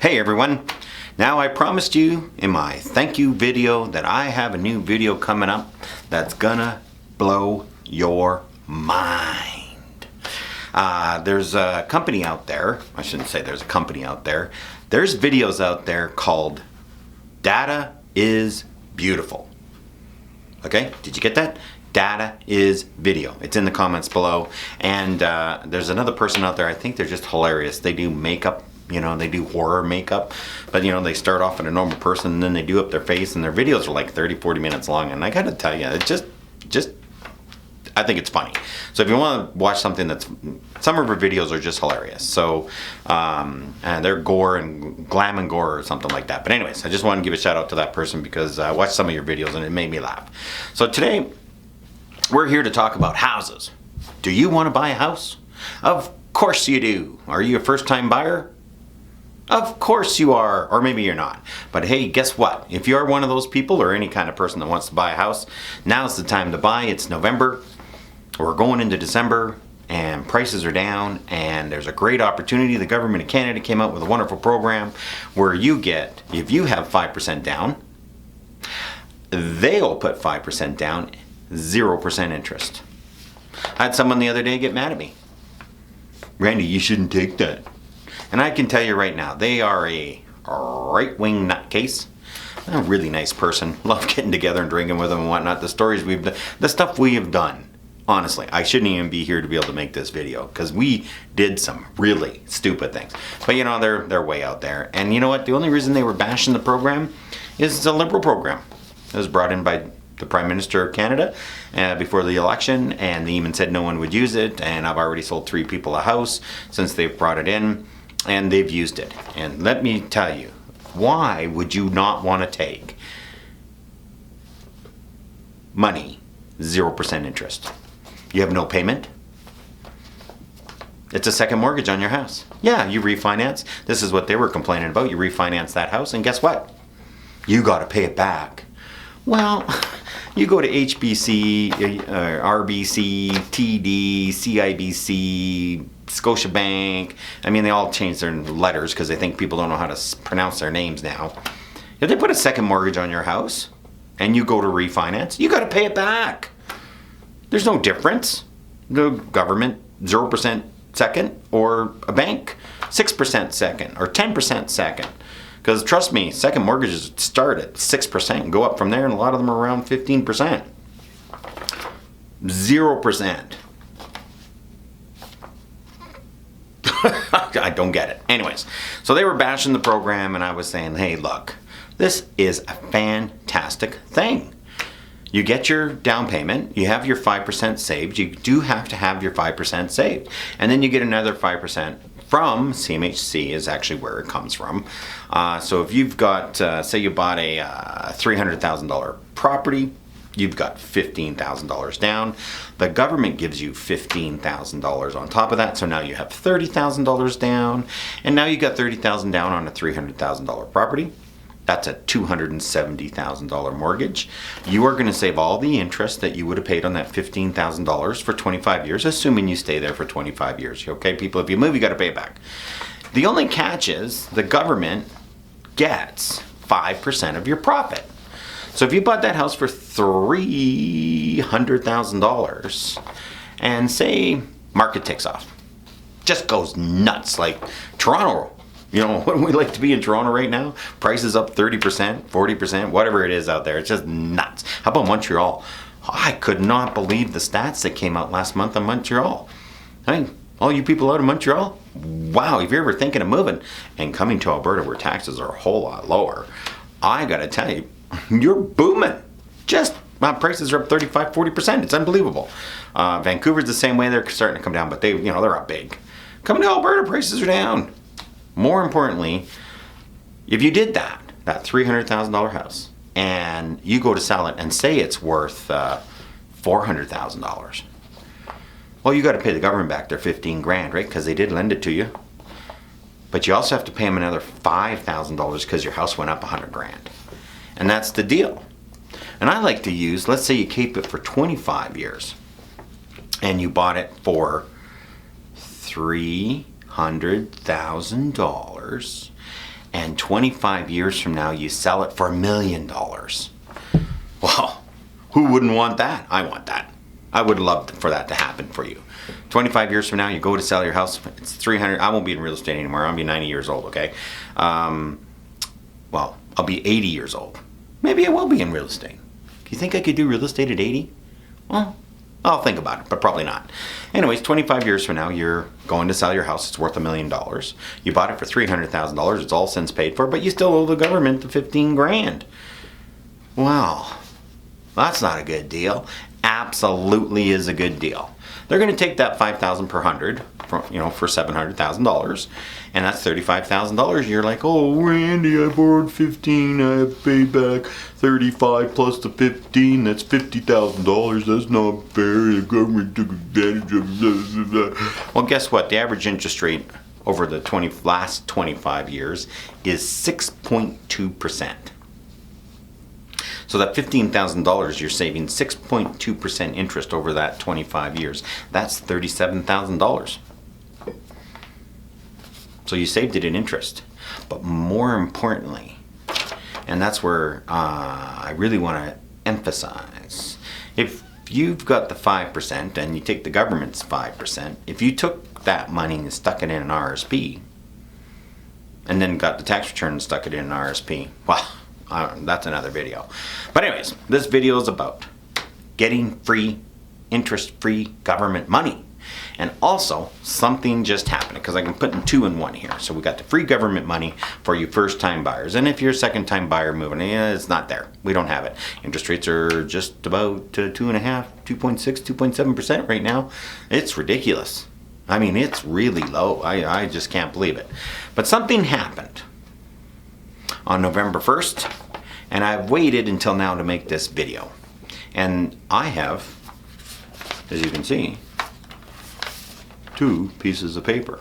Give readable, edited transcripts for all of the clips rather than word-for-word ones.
Hey everyone! Now I promised you in my thank you video that I have a new video coming up that's gonna blow your mind. There's a company out there, I shouldn't say there's a company out there, there's videos out there called Data is Beautiful. Okay, did you get that? Data is video. It's in the comments below. And there's another person out there, I think they're just hilarious. They do makeup, they do horror makeup. But they start off in a normal person and then they do up their face and their videos are like 30-40 minutes long. And I gotta tell you, it's just I think it's funny. So if you want to watch something some of her videos are just hilarious. So, and they're gore and glam and gore or something like that. But anyways, I just wanted to give a shout out to that person because I watched some of your videos and it made me laugh. So today, we're here to talk about houses. Do you want to buy a house? Of course you do. Are you a first-time buyer? Of course you are, or maybe you're not. But hey, guess what? If you're one of those people or any kind of person that wants to buy a house, now's the time to buy. It's November. We're going into December and prices are down and there's a great opportunity. The government of Canada came out with a wonderful program where you get, if you have 5% down, they'll put 5% down, 0% interest. I had someone the other day get mad at me. Randy, you shouldn't take that. And I can tell you right now, they are a right-wing nutcase. A really nice person. Love getting together and drinking with them and whatnot. The stories we've done, the stuff we have done. Honestly, I shouldn't even be here to be able to make this video because we did some really stupid things. But they're way out there. And you know what? The only reason they were bashing the program is it's a liberal program. It was brought in by the Prime Minister of Canada before the election, and they even said no one would use it. And I've already sold 3 people a house since they've brought it in, and they've used it. And let me tell you, why would you not want to take money, 0% interest? You have no payment. It's a second mortgage on your house. Yeah, you refinance. This is what they were complaining about. You refinance that house, and guess what? You got to pay it back. Well, you go to HBC, RBC, TD, CIBC, Scotiabank. I mean, they all changed their letters because they think people don't know how to pronounce their names now. If they put a second mortgage on your house and you go to refinance, you got to pay it back. There's no difference. The government, 0% second, or a bank, 6% second, or 10% second. Because trust me, second mortgages start at 6% and go up from there, and a lot of them are around 15%. 0%. I don't get it. Anyways, so they were bashing the program, and I was saying, hey, look, this is a fantastic thing. You get your down payment, you have your 5% saved, you do have to have your 5% saved, and then you get another 5% from CMHC is actually where it comes from. So if you've got, say you bought a $300,000 property, you've got $15,000 down. The government gives you $15,000 on top of that, so now you have $30,000 down, and now you got $30,000 down on a $300,000 property. That's a $270,000 mortgage. You are going to save all the interest that you would have paid on that $15,000 for 25 years, assuming you stay there for 25 years. Okay, people, if you move, you got to pay it back. The only catch is the government gets 5% of your profit. So if you bought that house for $300,000 and say market takes off, just goes nuts like Toronto. Wouldn't we like to be in Toronto right now? Prices up 30%, 40%, whatever it is out there. It's just nuts. How about Montreal? I could not believe the stats that came out last month on Montreal. I mean, all you people out of Montreal, wow, if you're ever thinking of moving and coming to Alberta where taxes are a whole lot lower, I gotta tell you, you're booming. Prices are up 35, 40%. It's unbelievable. Vancouver's the same way. They're starting to come down, but they're up big. Coming to Alberta, prices are down. More importantly, if you did that $300,000 house, and you go to sell it and say it's worth $400,000, well, you got to pay the government back their $15,000, right? Because they did lend it to you. But you also have to pay them another $5,000 because your house went up $100,000, and that's the deal. And I like to use, let's say you keep it for 25 years, and you bought it for $300,000, and 25 years from now you sell it for $1 million. Well, who wouldn't want that? I want that. I would love for that to happen for you. 25 years from now, you go to sell your house, it's 300. I won't be in real estate anymore. I'll be 90 years old, okay? Well, I'll be 80 years old. Maybe I will be in real estate. Do you think I could do real estate at 80? Well, I'll think about it, but probably not. Anyways, 25 years from now, you're going to sell your house. It's worth $1 million. You bought it for $300,000. It's all since paid for, but you still owe the government the 15 grand. Well, that's not a good deal. Absolutely is a good deal. They're going to take that $5,000 per hundred, for $700,000, and that's $35,000. You're like, oh, Randy, I borrowed 15. I have to pay back 35 plus the 15. That's $50,000. That's not fair. The government took advantage of that. Well, guess what? The average interest rate over the last 25 years is 6.2%. So that $15,000, you're saving 6.2% interest over that 25 years. That's $37,000. So you saved it in interest. But more importantly, and that's where I really want to emphasize, if you've got the 5% and you take the government's 5%, if you took that money and stuck it in an RSP, and then got the tax return and stuck it in an RSP, well, that's another video. But anyways, this video is about getting free, interest-free government money. And also, something just happened, because I can put in two in one here. So we got the free government money for you first-time buyers. And if you're a second-time buyer moving, it's not there. We don't have it. Interest rates are just about 2.5%, 2.6%, 2.7% right now. It's ridiculous. I mean, it's really low. I just can't believe it. But something happened on November 1st, and I've waited until now to make this video. And I have, as you can see, 2 pieces of paper.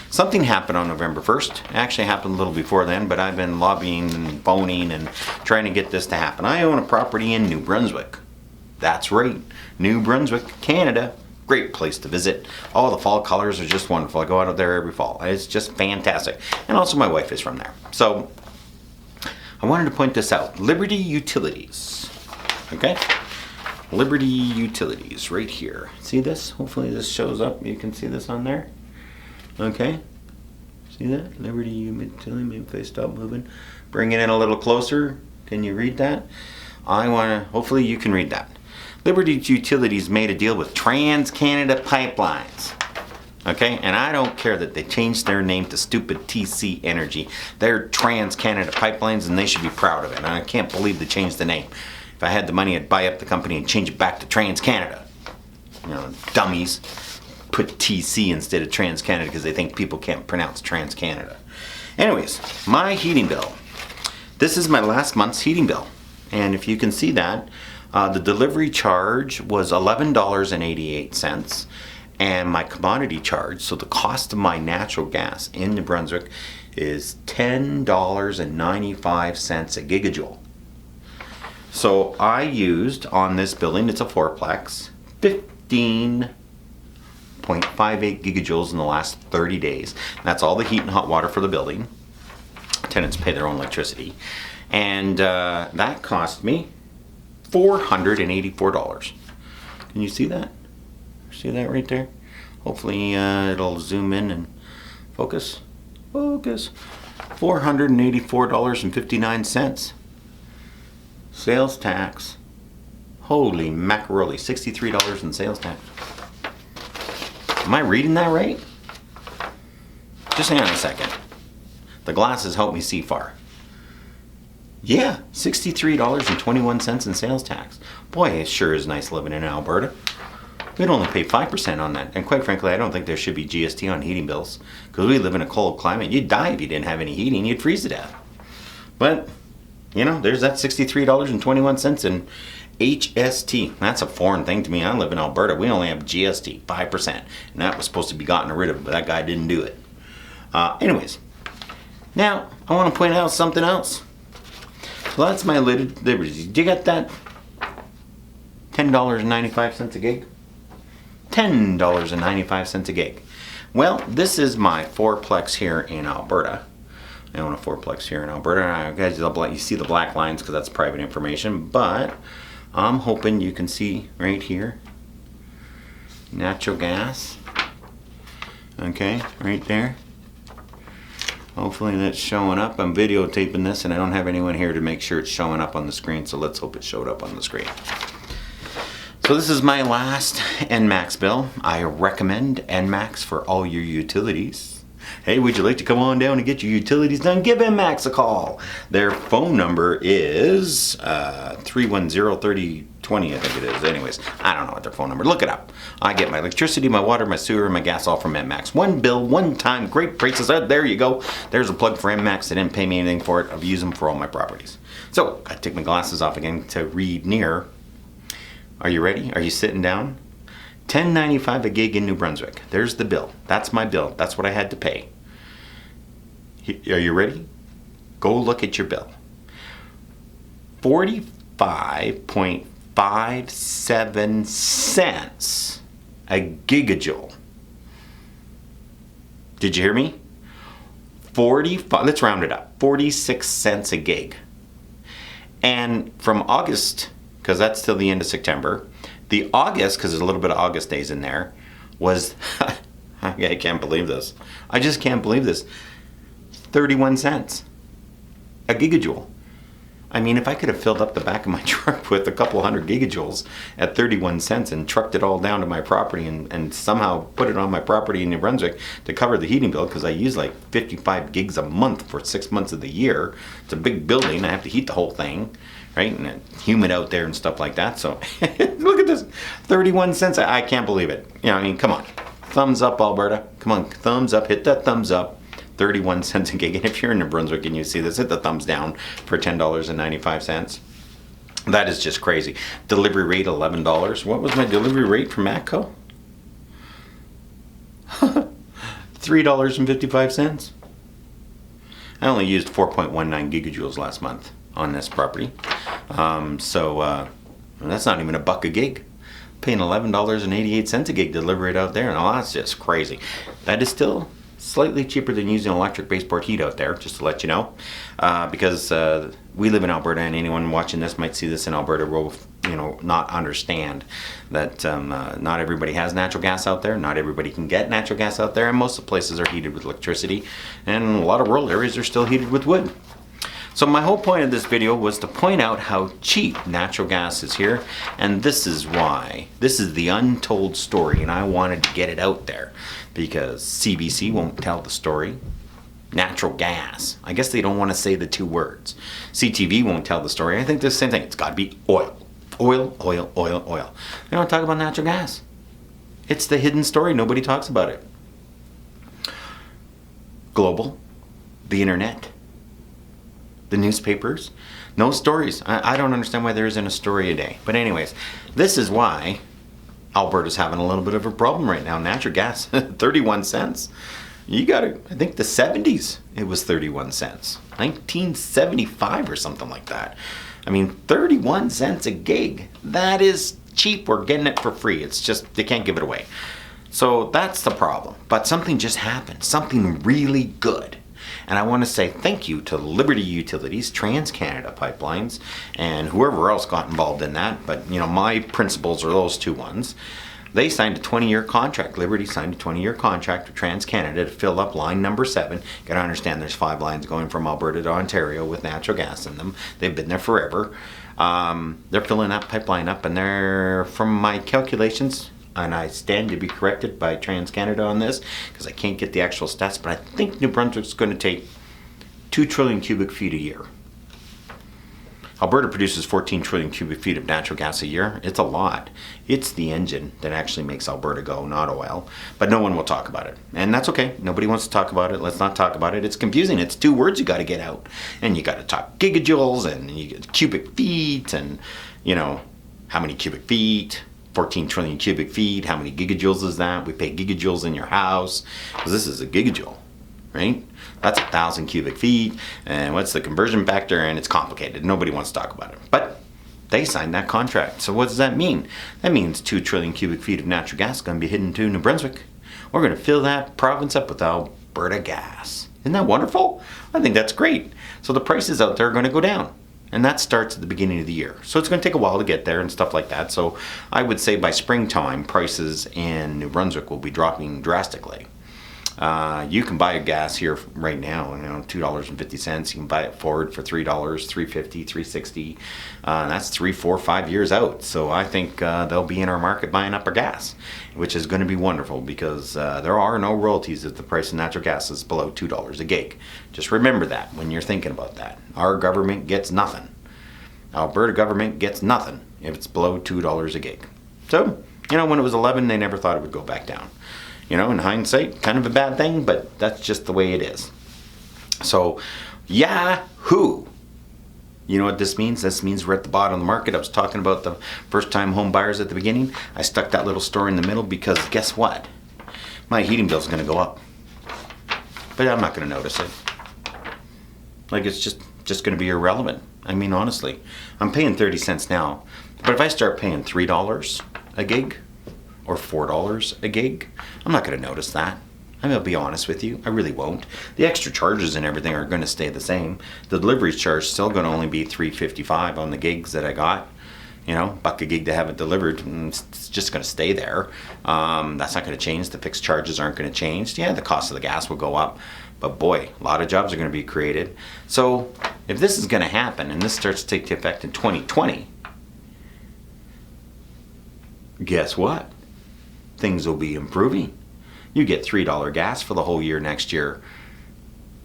Something happened on November 1st. It actually happened a little before then, but I've been lobbying and phoning and trying to get this to happen. I own a property in New Brunswick. That's right, New Brunswick, Canada. Great place to visit. All the fall colors are just wonderful. I go out there every fall. It's just fantastic. And also my wife is from there. So I wanted to point this out. Liberty Utilities. Okay? Liberty Utilities right here. See this? Hopefully this shows up. You can see this on there. Okay? See that? Liberty Utility. Maybe if I stop moving. Bring it in a little closer. Can you read that? Hopefully you can read that. Liberty Utilities made a deal with Trans-Canada Pipelines. Okay? And I don't care that they changed their name to stupid TC Energy. They're Trans-Canada Pipelines and they should be proud of it. And I can't believe they changed the name. If I had the money, I'd buy up the company and change it back to Trans-Canada. You know, dummies put TC instead of Trans-Canada because they think people can't pronounce Trans-Canada. Anyways, my heating bill. This is my last month's heating bill. And if you can see that, the delivery charge was $11.88, and my commodity charge, so the cost of my natural gas in New Brunswick, is $10.95 a gigajoule. So I used on this building, it's a fourplex, 15.58 gigajoules in the last 30 days. That's all the heat and hot water for the building. Tenants pay their own electricity. And that cost me $484. Can you see that? See that right there? Hopefully it'll zoom in and focus. Focus. $484.59. Sales tax. Holy macaroni. $63 in sales tax. Am I reading that right? Just hang on a second. The glasses help me see far. Yeah, $63.21 in sales tax. Boy, it sure is nice living in Alberta. We'd only pay 5% on that. And quite frankly, I don't think there should be GST on heating bills. Because we live in a cold climate. You'd die if you didn't have any heating. You'd freeze to death. But, you know, there's that $63.21 in HST. That's a foreign thing to me. I live in Alberta. We only have GST, 5%. And that was supposed to be gotten rid of, but that guy didn't do it. Anyways, now I want to point out something else. So that's my Liberty. Did you get that? $10.95 a gig? $10.95 a gig. Well, this is my fourplex here in Alberta. I own a fourplex here in Alberta. Guys, you see the black lines because that's private information, but I'm hoping you can see right here, natural gas. Okay, right there. Hopefully that's showing up. I'm videotaping this and I don't have anyone here to make sure it's showing up on the screen, so let's hope it showed up on the screen. So this is my last NMAX bill. I recommend NMAX for all your utilities. Hey, would you like to come on down and get your utilities done? Give NMAX a call. Their phone number is 310-3020, I think it is. Anyways, I don't know what their phone number. Look it up. I get my electricity, my water, my sewer, and my gas all from NMAX. One bill, one time, great prices. There you go. There's a plug for NMAX. They didn't pay me anything for it. I've used them for all my properties. So I take my glasses off again to read near. Are you ready? Are you sitting down? $10.95 a gig in New Brunswick. There's the bill. That's my bill. That's what I had to pay. Are you ready? Go look at your bill. 45.57 cents a gigajoule. Did you hear me? 45, let's round it up. 46 cents a gig. And from August, because that's till the end of September, the August, because there's a little bit of August days in there, was, I can't believe this. I just can't believe this. 31 cents a gigajoule. I mean, if I could have filled up the back of my truck with a couple hundred gigajoules at 31 cents and trucked it all down to my property and somehow put it on my property in New Brunswick to cover the heating bill, because I use like 55 gigs a month for 6 months of the year. It's a big building. I have to heat the whole thing. Right, and it's humid out there and stuff like that. So look at this, 31 cents. I can't believe it. You know, I mean, come on, thumbs up, Alberta. Come on, thumbs up. Hit that thumbs up. 31 cents a gig. And if you're in New Brunswick and you see this, hit the thumbs down for $10.95. That is just crazy. Delivery rate $11. What was my delivery rate for Matco? $3.55. I only used 4.19 gigajoules last month on this property. So that's not even a buck a gig. Paying $11.88 a gig to deliver it out there. Now that's just crazy. That is still slightly cheaper than using electric baseboard heat out there, just to let you know. Because we live in Alberta, and anyone watching this might see this in Alberta will, you know, not understand that not everybody has natural gas out there. Not everybody can get natural gas out there, and most of the places are heated with electricity, and a lot of rural areas are still heated with wood. So my whole point of this video was to point out how cheap natural gas is here, and this is why. This is the untold story, and I wanted to get it out there because CBC won't tell the story. Natural gas. I guess they don't want to say the two words. CTV won't tell the story. I think the same thing. It's got to be oil. Oil, oil, oil, oil. They don't talk about natural gas. It's the hidden story. Nobody talks about it. Global, the internet, the newspapers, no stories. I don't understand why there isn't a story a day. But anyways, this is why Alberta's having a little bit of a problem right now. Natural gas, 31 cents. You got it. I think the 70s, it was 31 cents. 1975 or something like that. I mean, 31 cents a gig. That is cheap. We're getting it for free. It's just, they can't give it away. So that's the problem. But something just happened. Something really good. And I want to say thank you to Liberty Utilities, TransCanada Pipelines, and whoever else got involved in that. But, you know, my principles are those two ones. They signed a 20-year contract. Liberty signed a 20-year contract with TransCanada to fill up line number 7. You got to understand there's 5 lines going from Alberta to Ontario with natural gas in them. They've been there forever. They're filling that pipeline up, and they're, from my calculations, and I stand to be corrected by TransCanada on this because I can't get the actual stats, but I think New Brunswick's going to take 2 trillion cubic feet a year. Alberta produces 14 trillion cubic feet of natural gas a year. It's a lot. It's the engine that actually makes Alberta go, not oil. But no one will talk about it. And that's okay. Nobody wants to talk about it. Let's not talk about it. It's confusing. It's 2 words you got to get out. And you got to talk gigajoules and you get cubic feet and, you know, how many cubic feet. 14 trillion cubic feet, how many gigajoules is that? We pay gigajoules in your house, because this is a gigajoule, right? That's 1,000 cubic feet, and what's the conversion factor? And it's complicated. Nobody wants to talk about it. But they signed that contract. So what does that mean? That means 2 trillion cubic feet of natural gas is going to be hidden to New Brunswick. We're going to fill that province up with Alberta gas. Isn't that wonderful? I think that's great. So the prices out there are going to go down. And that starts at the beginning of the year. So it's going to take a while to get there and stuff like that. So I would say by springtime, prices in New Brunswick will be dropping drastically. You can buy a gas here right now, $2.50. You can buy it forward for $3, $3.50, $3.60. That's 3, 4, 5 years out. So I think they'll be in our market buying up our gas, which is going to be wonderful because there are no royalties if the price of natural gas is below $2 a gig. Just remember that when you're thinking about that. Our government gets nothing. Alberta government gets nothing if it's below $2 a gig. So, when it was 11, they never thought it would go back down. In hindsight, kind of a bad thing, but that's just the way it is. So, yahoo! You know what this means? This means we're at the bottom of the market. I was talking about the first-time home buyers at the beginning. I stuck that little story in the middle because guess what? My heating bill is going to go up. But I'm not going to notice it. Like, it's just going to be irrelevant. I mean, honestly, I'm paying 30 cents now. But if I start paying $3 a gig or $4 a gig, I'm not going to notice that. I'll be honest with you, I really won't. The extra charges and everything are going to stay the same. The delivery charge is still going to only be $3.55 on the gigs that I got. Buck a gig to have it delivered, and it's just going to stay there. That's not going to change. The fixed charges aren't going to change. Yeah, the cost of the gas will go up, but boy, a lot of jobs are going to be created. So if this is going to happen, and this starts to take effect in 2020, guess what? Things will be improving. You get $3 gas for the whole year next year.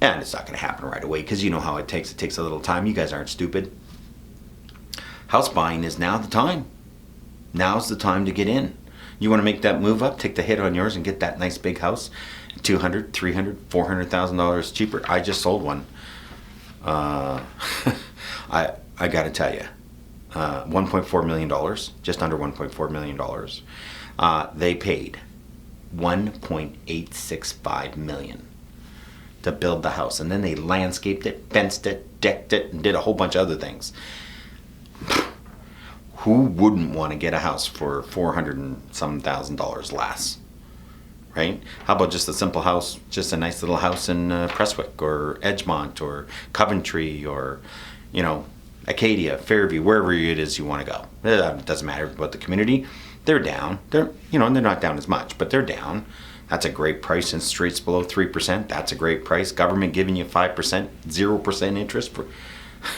And it's not going to happen right away because you know how it takes. It takes a little time. You guys aren't stupid. House buying is now the time. Now's the time to get in. You want to make that move up, take the hit on yours and get that nice big house. $200,000, $300,000, $400,000 cheaper. I just sold one. I got to tell you. $1.4 million, just under $1.4 million. They paid $1.865 million to build the house, and then they landscaped it, fenced it, decked it, and did a whole bunch of other things. Who wouldn't want to get a house for $400,000 and some less? Right? How about just a simple house, just a nice little house in Prestwick or Edgemont or Coventry or, Acadia, Fairview, wherever it is you want to go. It doesn't matter about the community. They're down. They're not down as much, but they're down. That's a great price in streets below 3%. That's a great price. Government giving you 5%, 0% interest for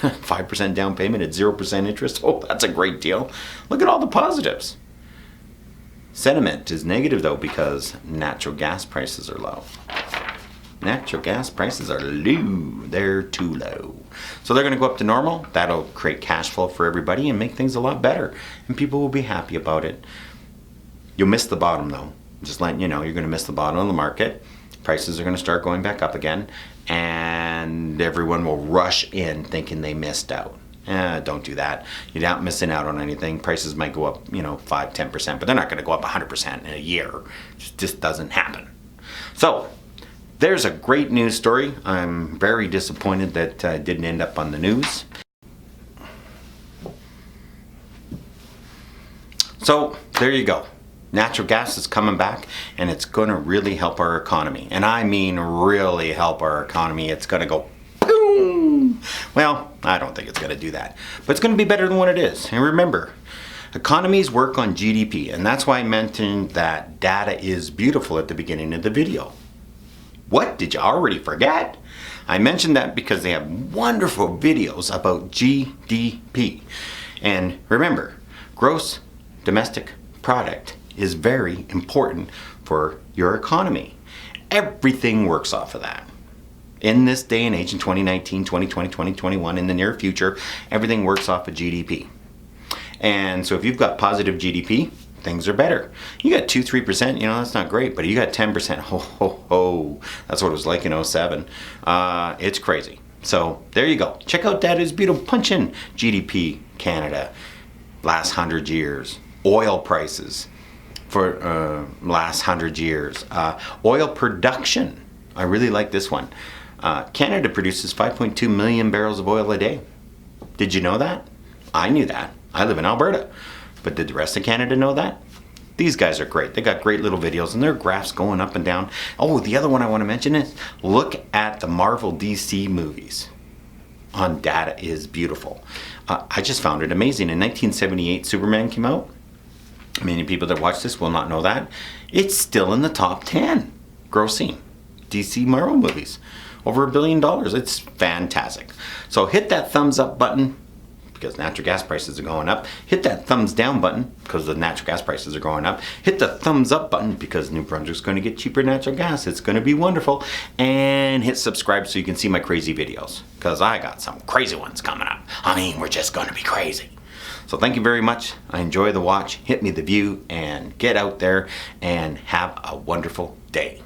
5% down payment at 0% interest. Oh, that's a great deal. Look at all the positives. Sentiment is negative though because natural gas prices are low. Natural gas prices are low. They're too low. So they're going to go up to normal. That'll create cash flow for everybody and make things a lot better. And people will be happy about it. You'll miss the bottom though. Just letting you know, you're going to miss the bottom of the market. Prices are going to start going back up again. And everyone will rush in thinking they missed out. Don't do that. You're not missing out on anything. Prices might go up, 5, 10%, but they're not going to go up 100% in a year. It just doesn't happen. So, there's a great news story. I'm very disappointed that it didn't end up on the news. So, there you go. Natural gas is coming back and it's going to really help our economy. And I mean really help our economy. It's going to go boom. Well, I don't think it's going to do that. But it's going to be better than what it is. And remember, economies work on GDP. And that's why I mentioned that data is beautiful at the beginning of the video. What? Did you already forget? I mentioned that because they have wonderful videos about GDP. And remember, gross domestic product is very important for your economy. Everything works off of that. In this day and age, in 2019, 2020, 2021, in the near future, everything works off of GDP. And so if you've got positive GDP, things are better. You got 2-3%, that's not great, but you got 10%, ho ho ho. That's what it was like in 07. It's crazy. So there you go. Check out Data is Beautiful. Punch in GDP Canada, last 100 years. Oil prices for last 100 years. Oil production. I really like this one. Canada produces 5.2 million barrels of oil a day. Did you know that? I knew that. I live in Alberta. But did the rest of Canada know that? These guys are great. They got great little videos and their graphs going up and down. Oh, the other one I want to mention is look at the Marvel DC movies on Data is Beautiful. I just found it amazing. In 1978, Superman came out. Many people that watch this will not know that. It's still in the top 10 grossing DC Marvel movies. Over $1 billion. It's fantastic. So hit that thumbs up button because natural gas prices are going up. Hit that thumbs down button because the natural gas prices are going up. Hit the thumbs up button because New Brunswick's going to get cheaper natural gas. It's going to be wonderful. And hit subscribe so you can see my crazy videos because I got some crazy ones coming up. I mean, we're just going to be crazy. So thank you very much. I enjoy the watch. Hit me the view and get out there and have a wonderful day.